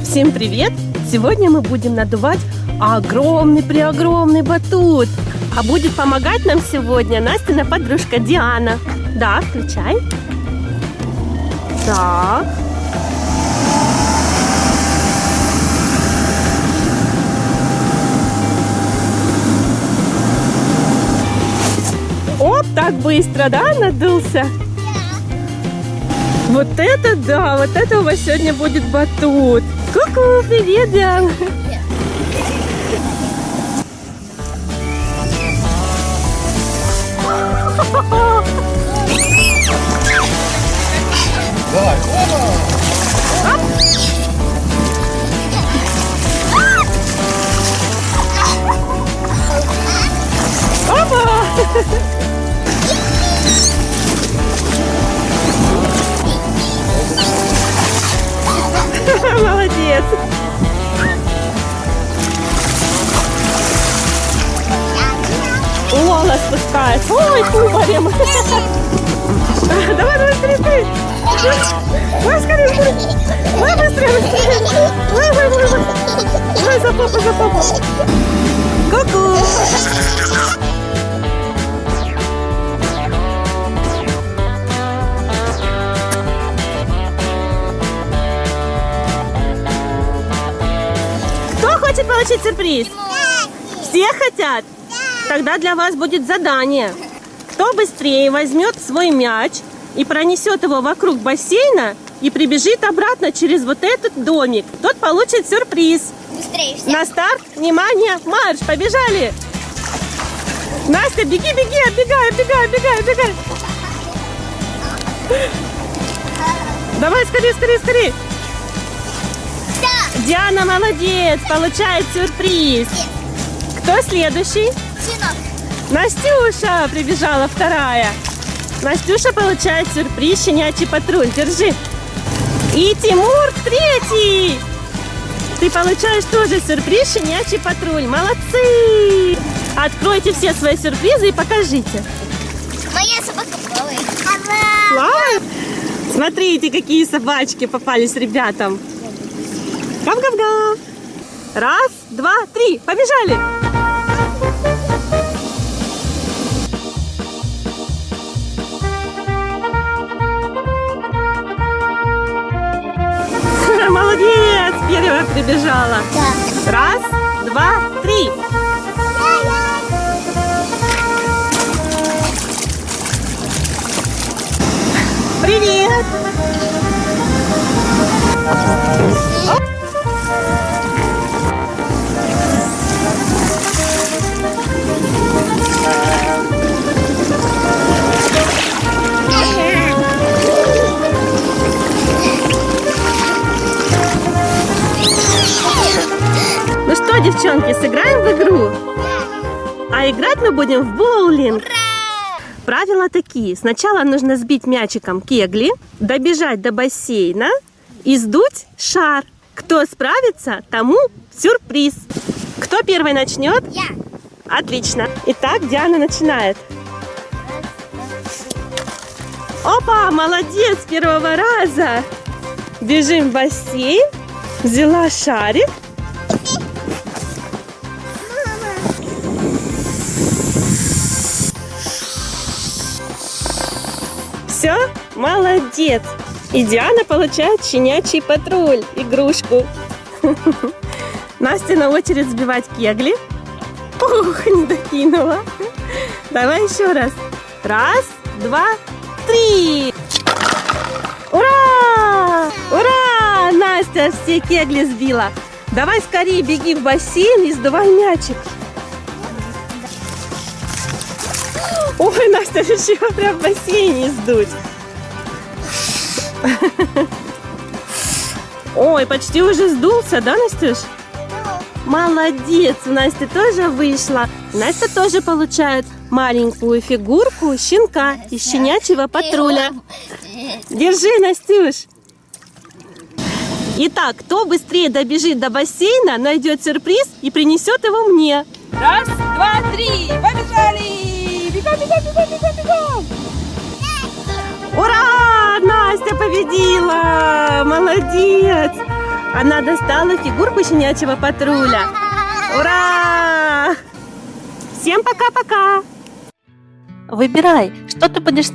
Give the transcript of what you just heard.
Всем привет! Сегодня мы будем надувать огромный-преогромный батут. А будет помогать нам сегодня Настина подружка Диана. Да, включай. Так. Оп, так быстро, да, надулся? Вот это да, вот это у вас сегодня будет батут. Ку-ку, привет, Диана. Давай, Опа! Молодец! Лола спускается. Ой, кубарем! Давай, скорее! Ой, скорее! Ой, быстрее! Ой, за попу! Ку-ку! Кто хочет получить сюрприз? Все хотят? Тогда для вас будет задание. Кто быстрее возьмет свой мяч и пронесет его вокруг бассейна и прибежит обратно через вот этот домик, тот получит сюрприз. Быстрее всех. На старт, внимание, марш, побежали! Настя, беги, оббегай! Давай, скорее! Да. Диана молодец, получает сюрприз. Кто следующий? Сынок. Настюша прибежала вторая. Настюша получает сюрприз «Щенячий патруль». Держи. И Тимур третий. Ты получаешь тоже сюрприз «Щенячий патруль». Молодцы! Откройте все свои сюрпризы и покажите. Моя собака плавает. Плавает? Смотрите, какие собачки попались ребятам. Гав-гав-гав. Раз, два, три. Побежали. Молодец! Первая прибежала. Да. Раз, два, три. Привет! Оп. Ну что, девчонки, сыграем в игру? А играть мы будем в боулинг. Правила такие. Сначала нужно сбить мячиком кегли, добежать до бассейна и сдуть шар. Кто справится, тому сюрприз. Кто первый начнет? Я. Отлично. Итак, Диана начинает. Опа, молодец, с первого раза. Бежим в бассейн. Взяла шарик. Все, молодец. И Диана получает «Щенячий патруль» игрушку. Настя на очередь сбивать кегли. Ух, не докинула. Давай еще раз. Раз, два, три. Ура! Ура! Настя все кегли сбила. Давай скорее беги в бассейн и сдувай мячик. Ой, Настя решила прям в бассейне сдуть. Ой, почти уже сдулся, да, Настюш? Молодец, у Насти тоже вышла. Настя тоже получает маленькую фигурку щенка из «Щенячьего патруля». Держи, Настюш. Итак, кто быстрее добежит до бассейна, найдет сюрприз и принесет его мне. Раз, два, три, побежали! Бегом! Ура! Настя победила! Молодец! Она достала фигурку щенячьего патруля. Ура! Всем пока-пока! Выбирай, что ты будешь